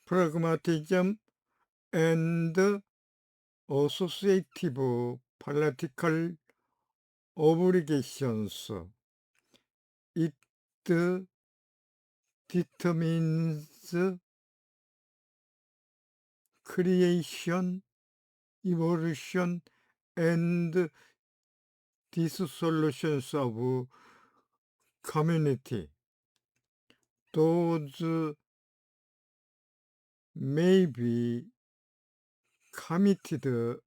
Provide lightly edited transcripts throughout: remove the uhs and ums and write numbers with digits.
pragmatism and associative political obligations. It determines creation, evolution, and dissolutions of community. Those may be committed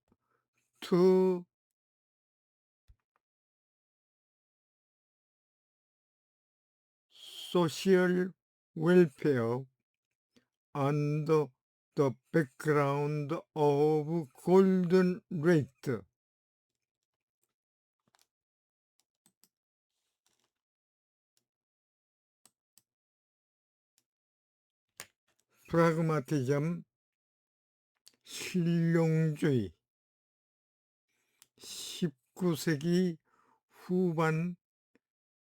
to social welfare under the background of golden rate. 프라그마티즘, 실용주의. 19세기 후반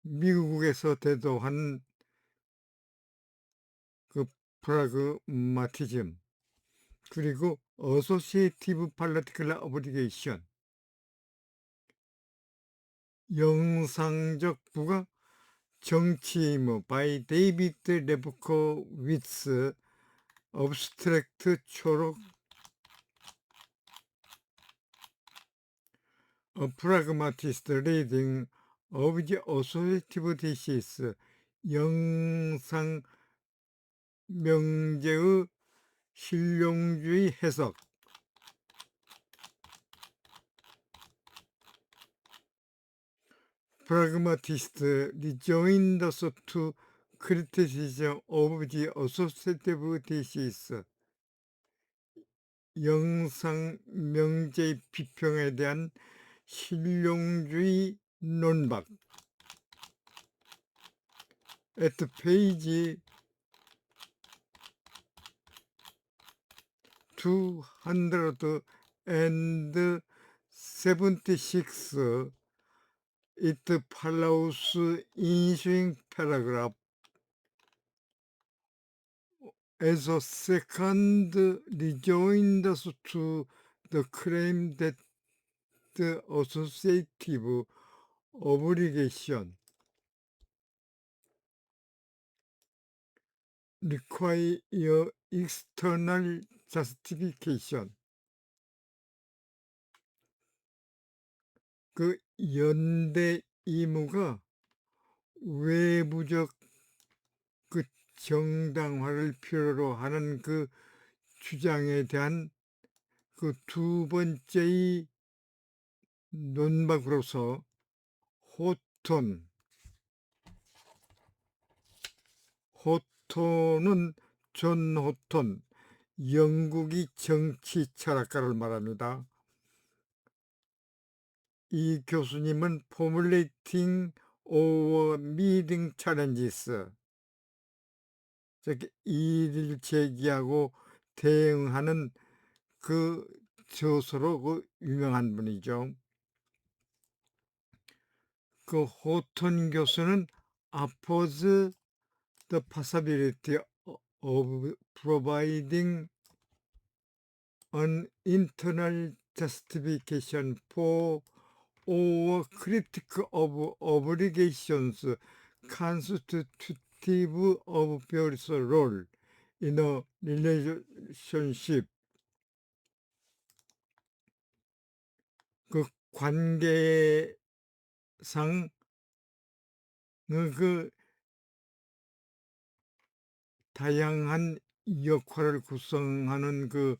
미국에서 대도한 그 프라그마티즘, 그리고 어소시에이티브 팔러티컬 어브리게이션, 영상적 부가 정치 의무 by 데이비드 레브코위츠, abstract 초록, A pragmatist reading of the associative thesis, 영상 명제의 실용주의 해석. Pragmatist rejoined us to criticism of the associative thesis. 영상 명제의 비평에 대한 실용주의 논박. At page 276, it follows ensuing paragraph as a second rejoined us to the claim that the associative obligation require external justification. 그 연대 의무가 외부적 그 정당화를 필요로 하는 그 주장에 대한 그 두 번째의 논박으로서 호톤은 존 호톤, 영국의 정치 철학가를 말합니다. 이 교수님은 Formulating or Meeting Challenges, 즉 이의를 제기하고 대응하는 그 저서로 그 유명한 분이죠. 그 호톤 교수는 oppose the possibility of providing an internal justification for or critic of obligations constitutive of various role in a relationship. 그 관계상 그 다양한 역할을 구성하는 그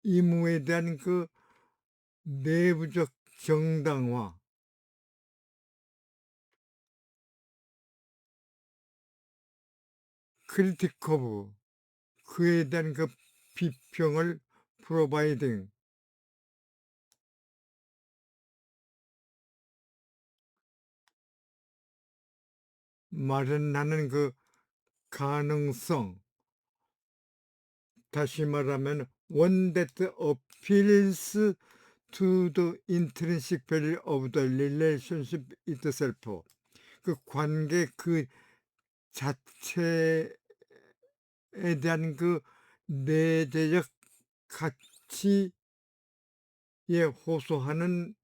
의무에 대한 그 내부적 정당화, 크리티커브, 그에 대한 그 비평을 프로바이딩, 마련하는 그 가능성, 다시 말하면 one that appeals to the intrinsic value of the relationship itself. 그 관계 그 자체에 대한 그 내재적 가치에 호소하는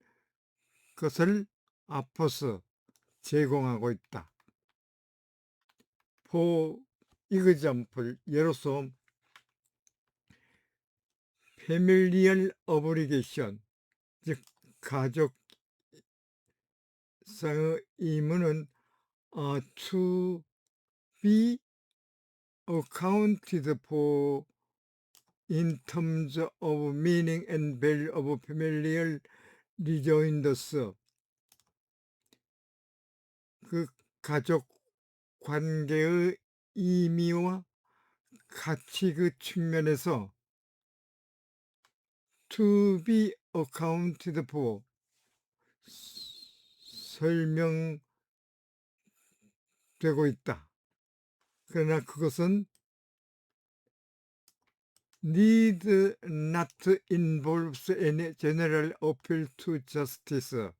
것을 앞서서 제공하고 있다. For example, 예로서 familial obligation, 즉 가족상의 의무는 to be accounted for in terms of meaning and value of familial rejoinders. 그 가족 관계의 의미와 가치 그 측면에서 to be accounted for 설명되고 있다. 그러나 그것은 need not involves any general appeal to justice.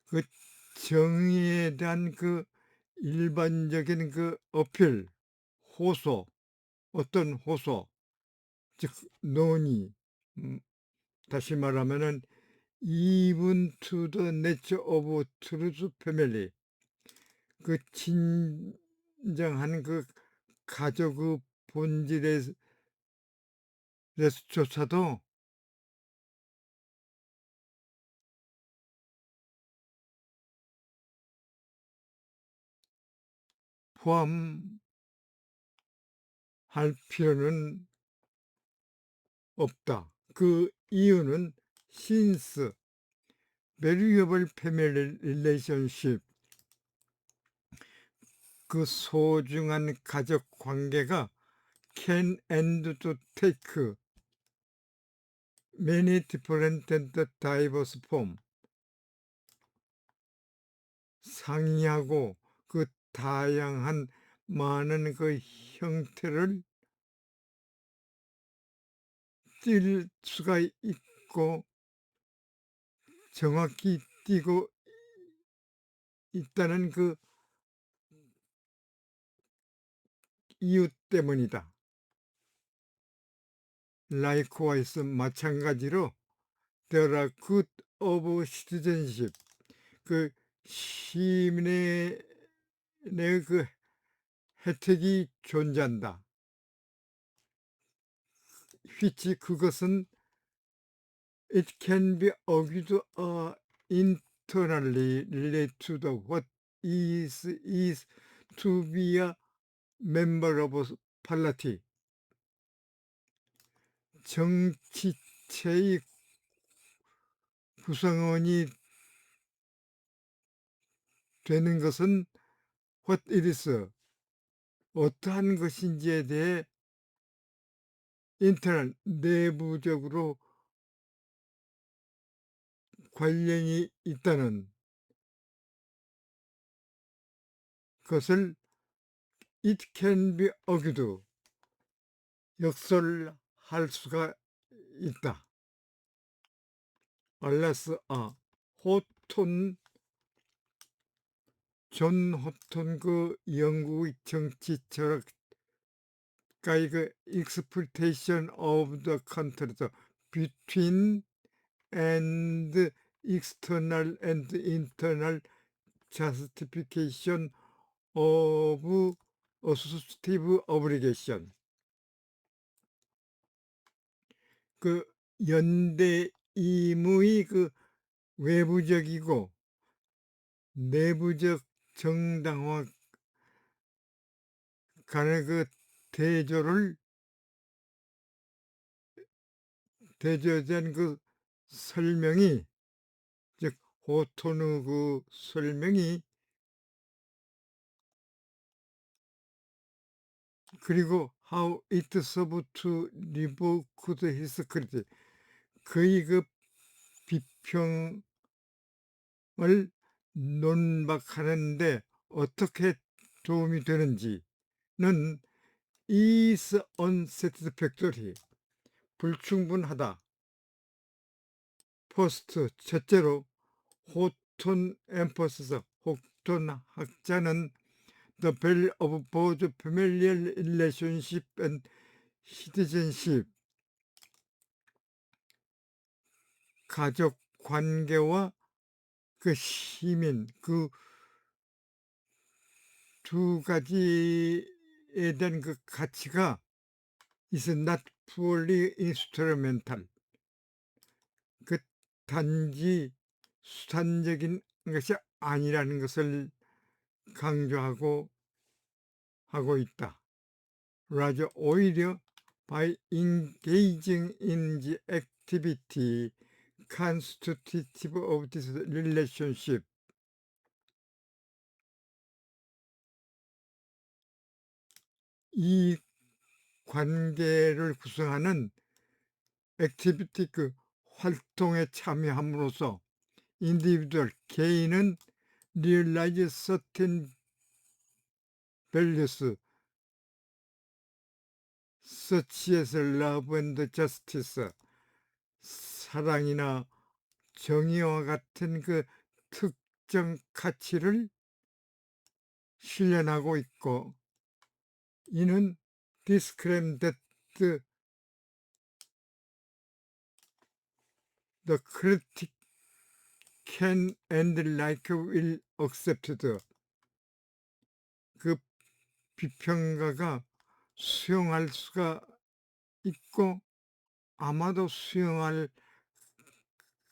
그 정의에 대한 그 일반적인 그 어필, 호소, 어떤 호소, 즉 논의, 다시 말하면은 even to the nature of truth family, 그 진정한 그 가족의 본질에서조차도 포함할 필요는 없다. 그 이유는 since valuable family relationship, 그 소중한 가족 관계가 can and to take many different and diverse form, 상이하고 그 다양한 많은 그 형태를 띌 수가 있고 정확히 띄고 있다는 그 이유 때문이다. Likewise, 마찬가지로 there are good of citizenship, 그 시민의 그 혜택이 존재한다. which 그것은 it can be argued internally related to the what is to be a member of polity, 정치체의 구성원이 되는 것은 what it is, 어떠한 것인지에 대해 인터널, 내부적으로 관련이 있다는 것을 it can be argued, 역설할 수가 있다. 알라스 호톤, 존 호톤 그 영국의 정치 철학가의 그 exploitation of the contrast between and external and internal justification of associative obligation, 그 연대 의무의 그 외부적이고 내부적 정당화 간의 그 대조된 그 설명이, 즉 호톤의 그 설명이, 그리고 how it served to revoke his critic, 그의 그 비평을 논박하는데 어떻게 도움이 되는지는 is unsatisfactory, 불충분하다. 퍼스트, 첫째로 호톤 엠퍼스서, 호톤 학자는 The value of both familial relationship and citizenship, 가족 관계와 그 시민, 그 두 가지에 대한 그 가치가 is not purely instrumental, 그 단지 수단적인 것이 아니라는 것을 강조하고 하고 있다. rather 오히려 by engaging in the activity constitutive of this relationship, 이 관계를 구성하는 액티비티, 그 활동에 참여함으로써 individual, 개인은 realize certain values such as love and justice, 사랑이나 정의와 같은 그 특정 가치를 실현하고 있고, 이는 disclaim that the critic can and like will accept, 그 비평가가 수용할 수가 있고 아마도 수용할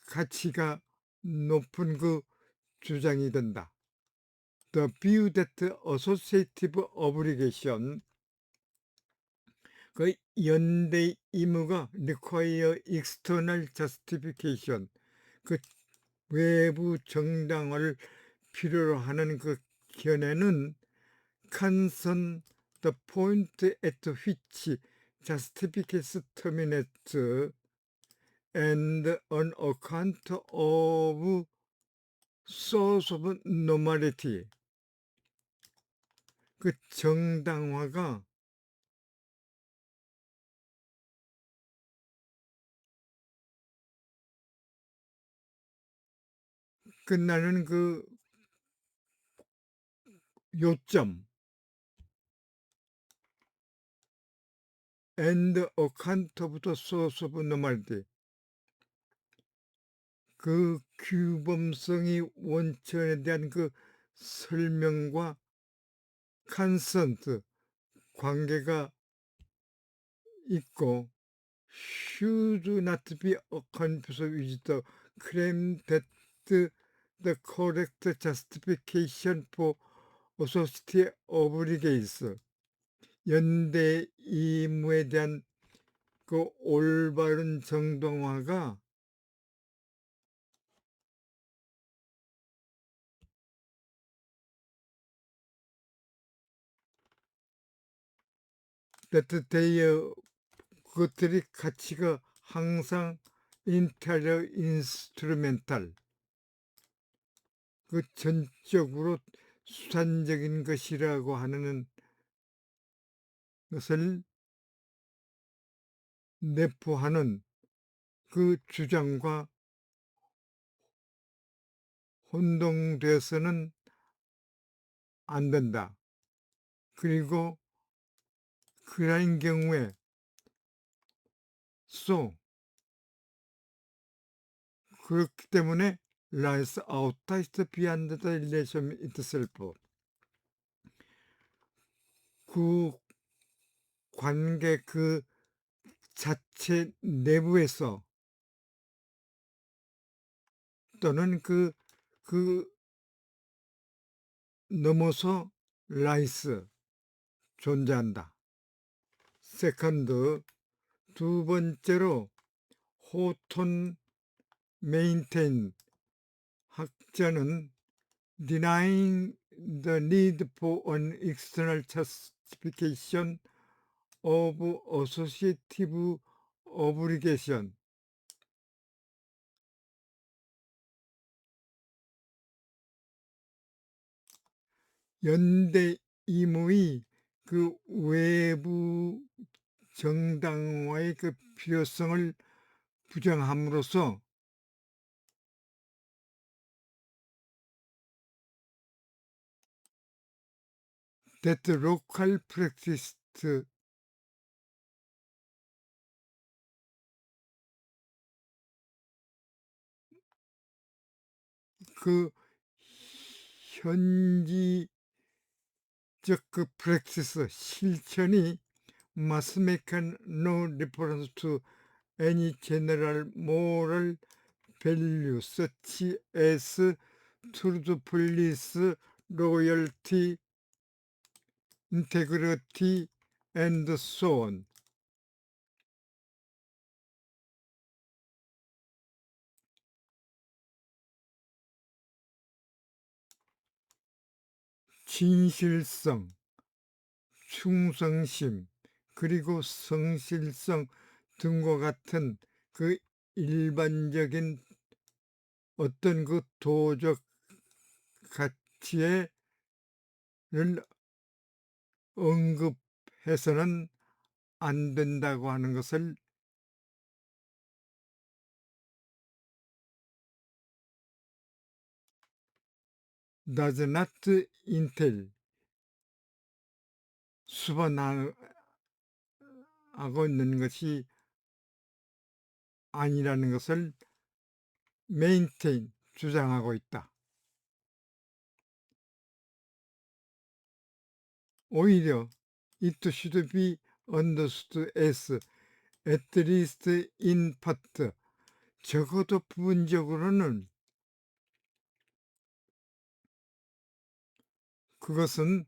가치가 높은 그 주장이 된다. The view that associative obligation, 그 연대 의무가 require external justification, 그 외부 정당화를 필요로 하는 그 견해는 concern the point at which justification terminates and on account of source of normality, 그 정당화가 끝나는 그 요점 and account of the source of normality, 그 규범성이 원천에 대한 그 설명과 consent, 관계가 있고 should not be confused with the claim that the correct justification for associative obligations, 연대 의무에 대한 그 올바른 정당화가 that 그것들이 가치가 항상 인테리어 인스트루멘탈, 그 전적으로 수단적인 것이라고 하는 것을 내포하는 그 주장과 혼동돼서는 안 된다. 그리고 그러한 경우에 그렇기 때문에 lies outside beyond the relation itself, 그 관계 그 자체 내부에서 또는 그 넘어서 lies, 존재한다. 세컨드, 두 번째로 호톤 메인테인 학자는 denying the need for an external justification of associative obligation, 연대 임의 그 외부 정당화의 그 필요성을 부정함으로써 that local practice 그 현지적 그 practice 실천이 must make no reference to any general moral value such as truthfulness, loyalty, integrity, and so on. 진실성, 충성심, 그리고 성실성 등과 같은 그 일반적인 어떤 그 도적 가치를 언급해서는 안 된다고 하는 것을 does not entail 수반하고 있는 것이 아니라는 것을 maintain 주장하고 있다. 오히려 it should be understood as at least in part 적어도 부분적으로는 그것은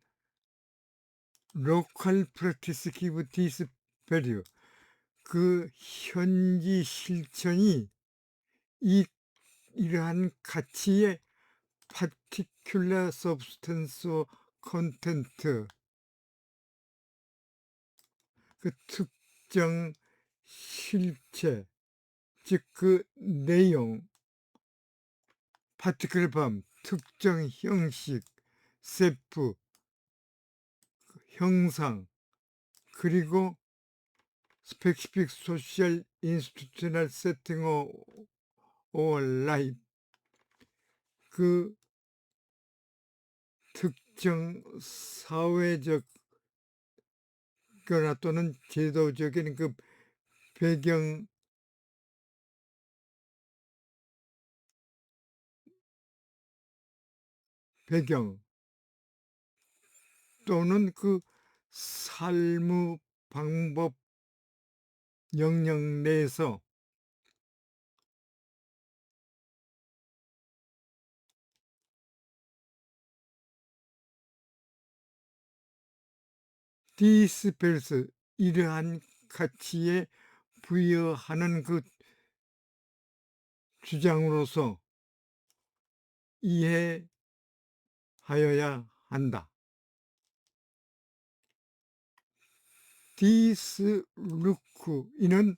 local practice give this value 그 현지 실천이 이러한 가치의 particular substance or content 그 특정 실체 즉 그 내용 particular form 특정 형식 셀프 형상 그리고 specific social institutional setting or life 그 특정 사회적 거나 또는 제도적인 그 배경 또는 그 삶의 방법 영역 내에서 디스펠스 이러한 가치에 부여하는 그 주장으로서 이해하여야 한다. 디스루크 이는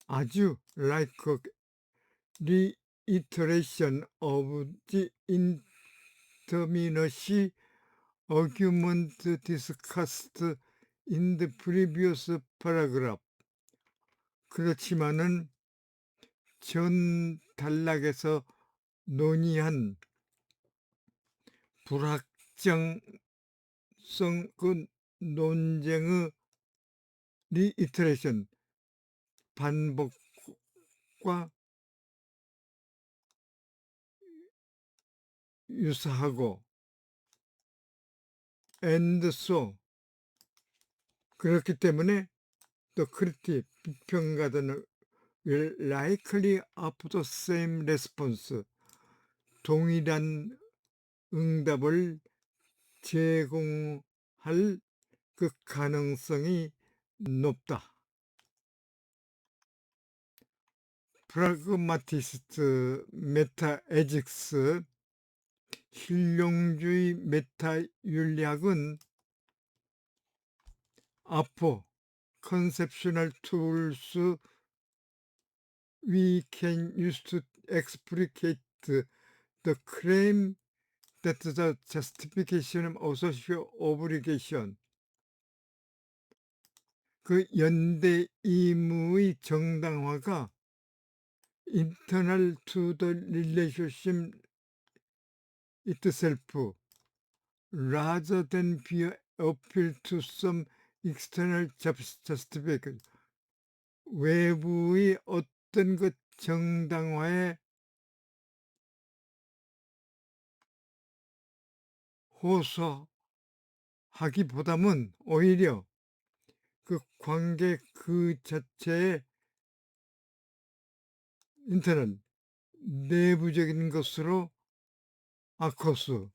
아주 like reiteration of the interminous argument discussed in the previous paragraph. 그렇지만은 전 단락에서 논의한 불확정성 그 논쟁의 리이터레이션 반복과 유사하고 and so 그렇기 때문에 또 critic 비평가들은 will likely have the same response 동일한 응답을 제공할 그 가능성이 높다. 프라그마티스트 메타에직스 실용주의 메타윤리학은 앞으로 conceptual tools we can use to explicate the claim that the justification of social obligation 그 연대 의무의 정당화가 internal to the relationship itself rather than be appeal to some external justification 외부의 어떤 그 정당화에 호소하기보다는 오히려 그 관계 그 자체의 인터널 내부적인 것으로 아코스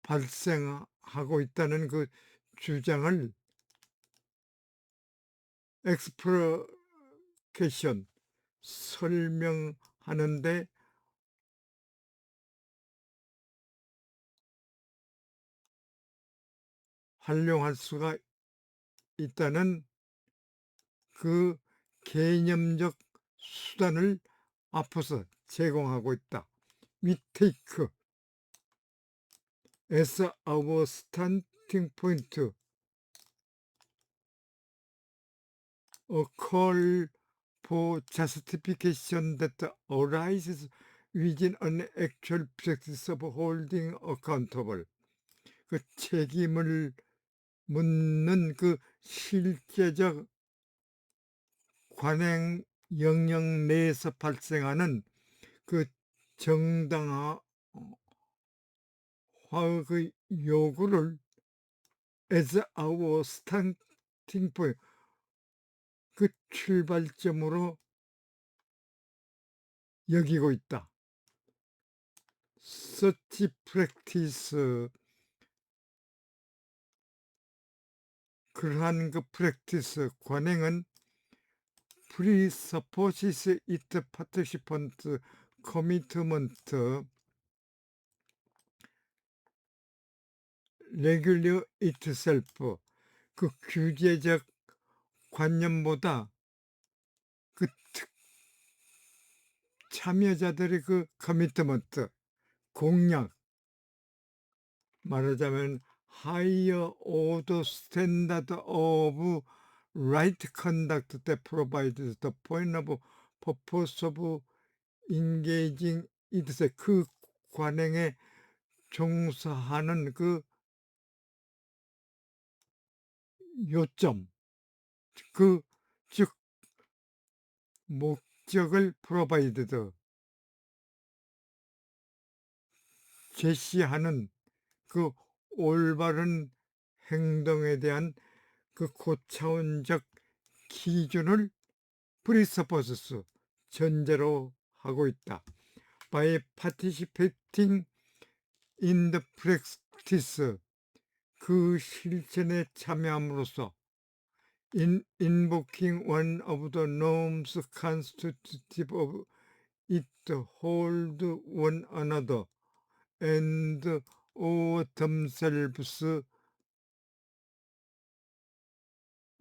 발생하고 있다는 그 주장을 엑스플로케이션 설명하는데 활용할 수가 있다는 그 개념적 수단을 앞서서 제공하고 있다. We take as our starting point a call for justification that arises within an actual practice of holding accountable. 그 책임을 묻는 그 실제적 관행 영역 내에서 발생하는 그 정당화의 그 요구를 as our starting point 그 출발점으로 여기고 있다. Such practice 그러한 그 practice 관행은 presupposes its participant commitment regulate itself 그 규제적 관념보다 그 참여자들의 그 커미트먼트 공약 말하자면 higher order standard of right conduct that provides the point of purpose of engaging itself 그 관행에 종사하는 그 요점 즉 목적을 provided 제시하는 그 올바른 행동에 대한 그 고차원적 기준을 프리서포스스 전제로 하고 있다. By participating in the practice 그 실천에 참여함으로써 invoking one of the norms constitutive of it hold one another and or themselves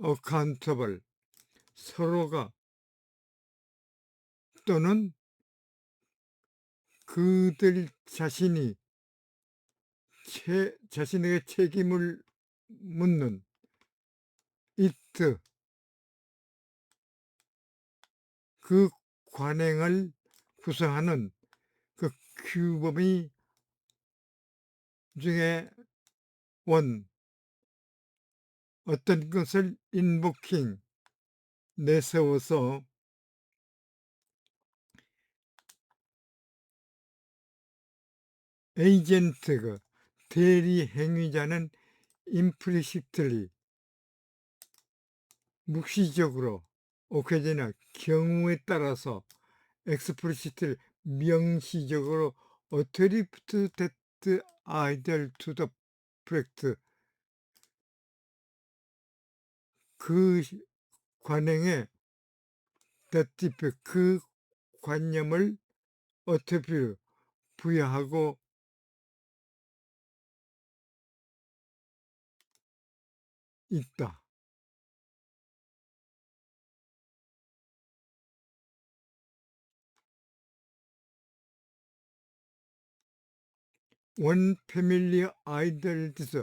accountable 서로가 또는 그들 자신이 자신에게 책임을 묻는 it 그 관행을 구성하는 그 규범이 중에 원 어떤 것을 invoking 내세워서 에이전트가 대리 행위자는 implicitly 묵시적으로 occasional 경우에 따라서 explicitly 명시적으로 attribute that either to the fact 그 관행에 that 그 관념을 attribute 부여하고 있다. 원 패밀리 아이디얼리티스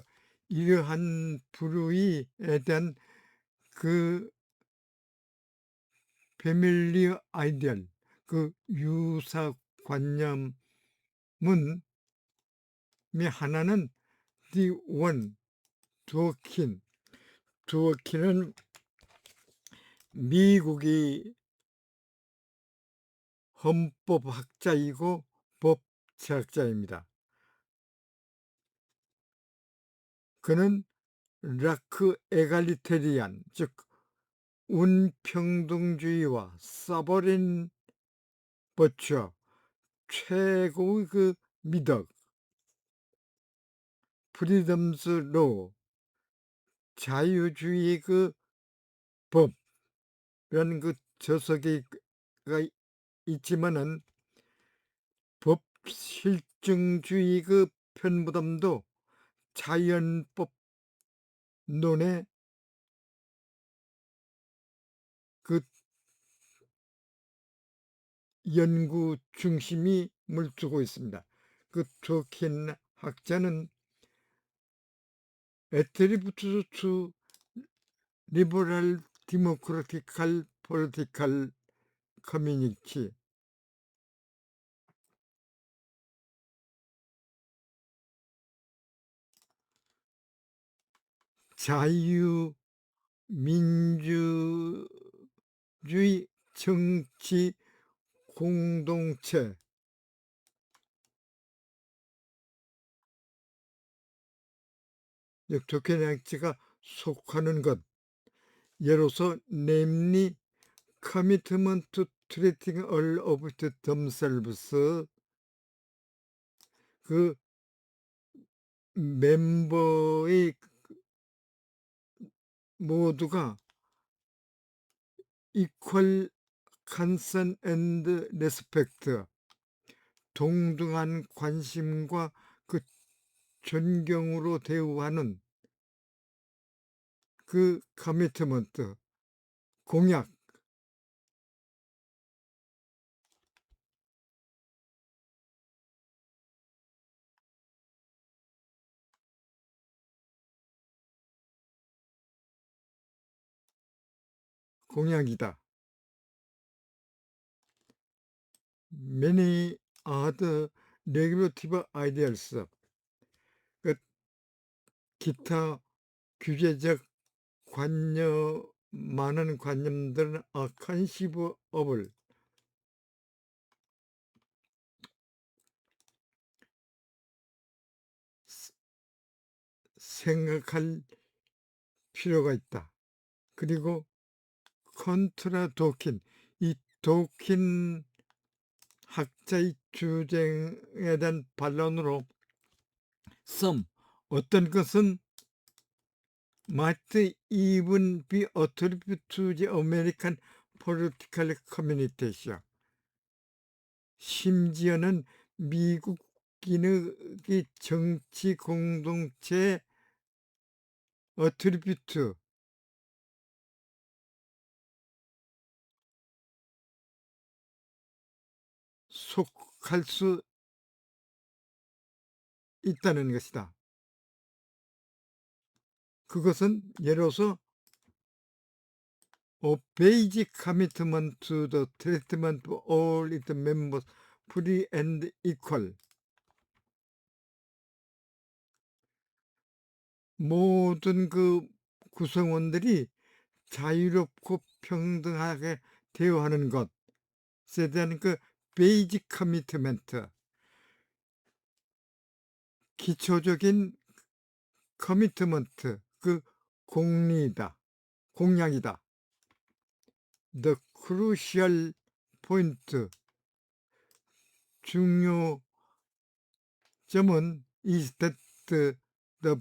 이러한 부류에 대한 그 패밀리 아이디얼 그 유사관념은 하나는 The One 두어킨 두어킨은 미국의 헌법학자이고 법제학자입니다. 그는 라크 에갈리테리안 즉 운평등주의와 서버린 버처 최고의 그 미덕 프리덤스 로 자유주의 그 법이라는 그 저서가 있지만은 법 실증주의 그 편부담도 자연법론의 그 연구 중심이 물두고 있습니다. 그 토킨 학자는 애트리부트 투 리버럴 디모크라티컬 폴리티컬 커뮤니티 자유민주주의 정치 공동체 토켄학자가 속하는 것 예로서 namely commitment to treating all of themselves 그 멤버의 모두가 equal concern and respect 동등한 관심과 그 존경으로 대우하는 그 커미트먼트 공약이다. Many other regulative ideals 그 기타 규제적 관념 많은 관념들은 컨시브업을 생각할 필요가 있다. 그리고 컨트라 도킨 이 도킨 학자의 주장에 대한 반론으로 some 어떤 것은 might even be attributed to the American political community 심지어는 미국인의 정치 공동체에 attribute 속할 수 있다는 것이다. 그것은 예로서 a basic commitment to the treatment of all its members free and equal 모든 그 구성원들이 자유롭고 평등하게 대우하는 것에 대한 그 베이직 커미트먼트 기초적인 커미트먼트 그 공약이다. The crucial point 중요점은 is that the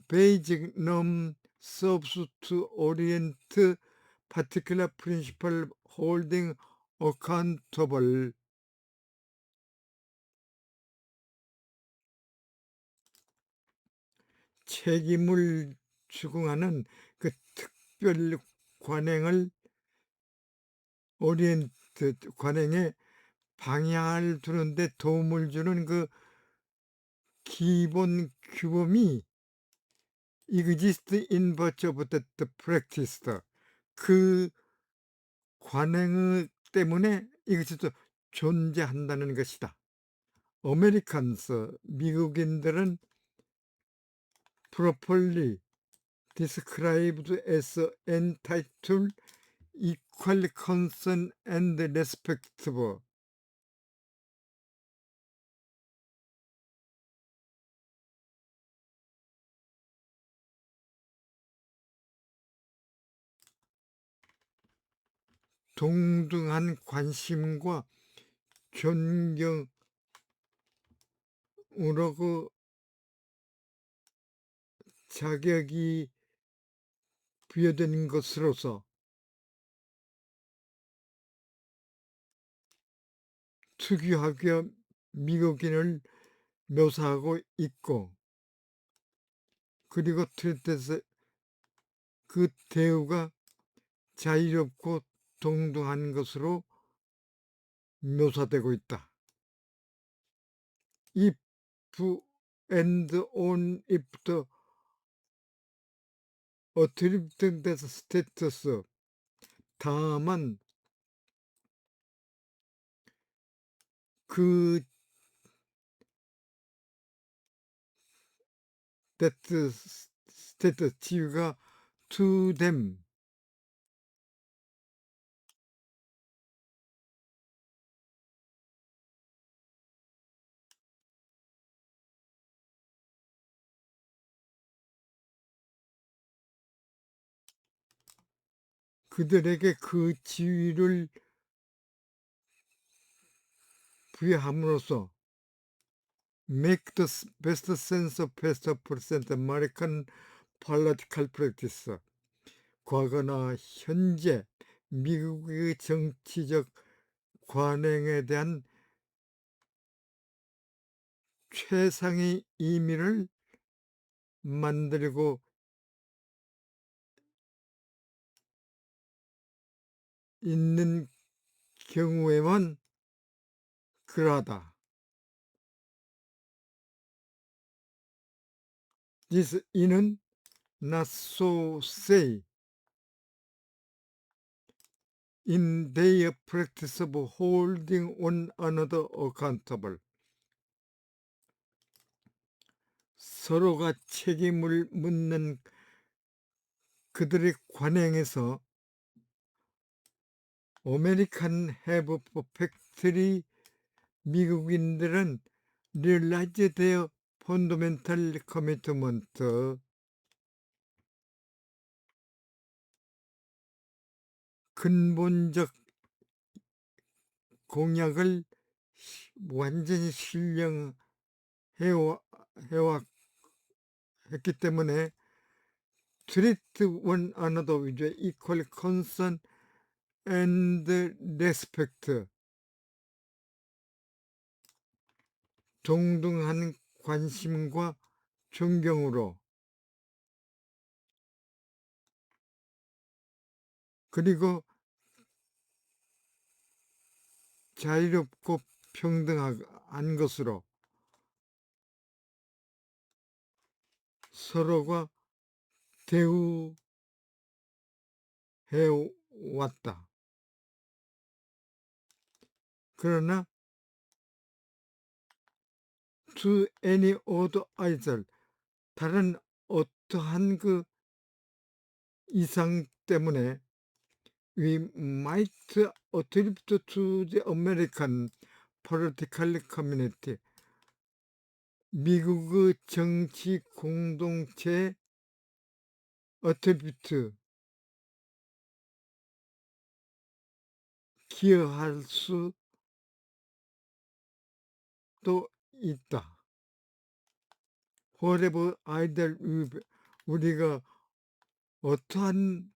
basic norm serves to orient particular principle holding accountable 책임을 추구하는 그 특별 관행을 오리엔트 관행에 방향을 두는데 도움을 주는 그 기본 규범이 exist in virtue of that practiced. 그 관행 때문에 이것이 또 존재한다는 것이다. Americans, 미국인들은 properly described as entitled, equal concern and respectable. 동등한 관심과 존경으로 그 자격이 부여된 것으로서 특유하게 미국인을 묘사하고 있고, 그리고 트윗에서 그 대우가 자유롭고 동등한 것으로 묘사되고 있다. if and on if the attributed status, 다만 그 that status 지위가 to them, 그들에게 그 지위를 부여함으로써 make the best sense of best present American political practice, 과거나 현재 미국의 정치적 관행에 대한 최상의 의미를 만들고 있는 경우에만 그러하다. This 이는 not so say in their practice of holding one another accountable. 서로가 책임을 묻는 그들의 관행에서 American have perfectly, 미국인들은 realize their fundamental commitment, 근본적 공약을 완전히 실행해왔기 때문에 treat one another with equal concern and respect, 동등한 관심과 존경으로, 그리고 자유롭고 평등한 것으로 서로가 대우해왔다. 그러나 to any other either, 다른 어떠한 그 이상 때문에 we might attribute to the American political community, 미국의 정치 공동체에 attribute, 기여할 수도 있다. whatever either 우리가 어떠한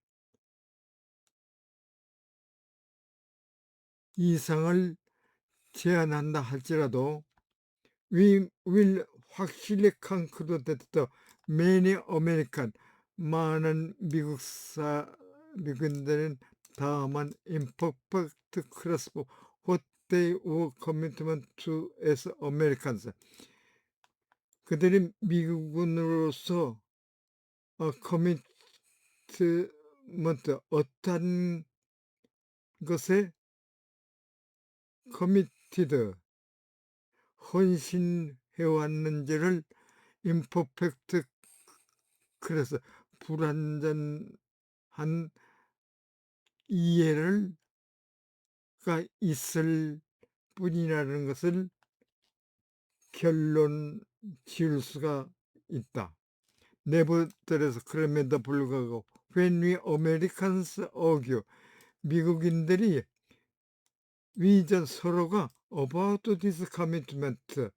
이상을 제안한다 할지라도 we will 확실히 conclude that the many American, 많은 미국인들은 다만 imperfect grasp what they were commitment to as Americans, 그들이 미국인으로서 커미트먼트 어떤 것에 커미티드 헌신해 왔는지를 임퍼펙트 그래서 불완전한 이해를 가 있을 뿐이라는 것을 결론 지을 수가 있다. 내부들에서 그럼에도 불구하고 when we Americans argue 미국인들이 위전 서로가 about this commitment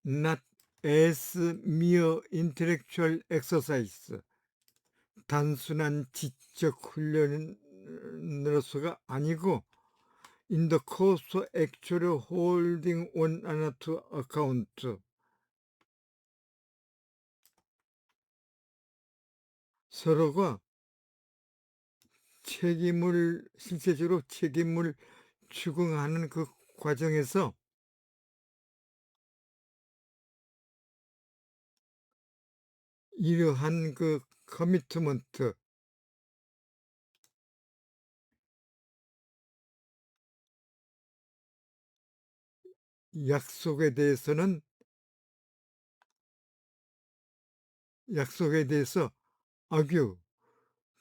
not as mere intellectual exercise 단순한 지적 훈련으로서가 아니고 in the course of actually holding one another to account 서로가 실제적으로 책임을 추궁하는 그 과정에서 이러한 그 커미트먼트, 약속에 대해서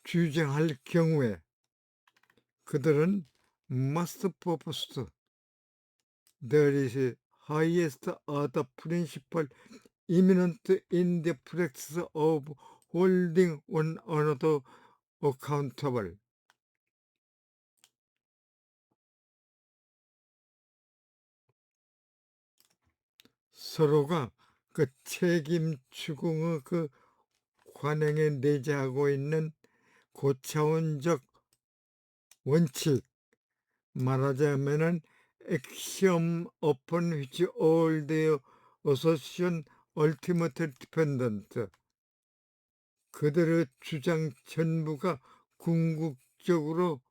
주장할 경우에 그들은 must post there is highest order principle imminent in the practice of holding one another accountable. 서로가 그 책임 추궁의 그 관행에 내재하고 있는 고차원적 원칙, 말하자면은 axiom upon which all their assertion ultimately dependent. 그들의 주장 전부가 궁극적으로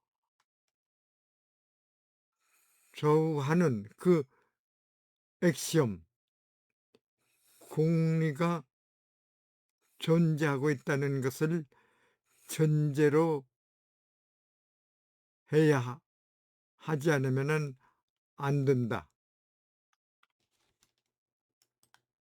좌우하는 그 액시엄, 공리가 존재하고 있다는 것을 전제로 해야 하지 않으면 안 된다.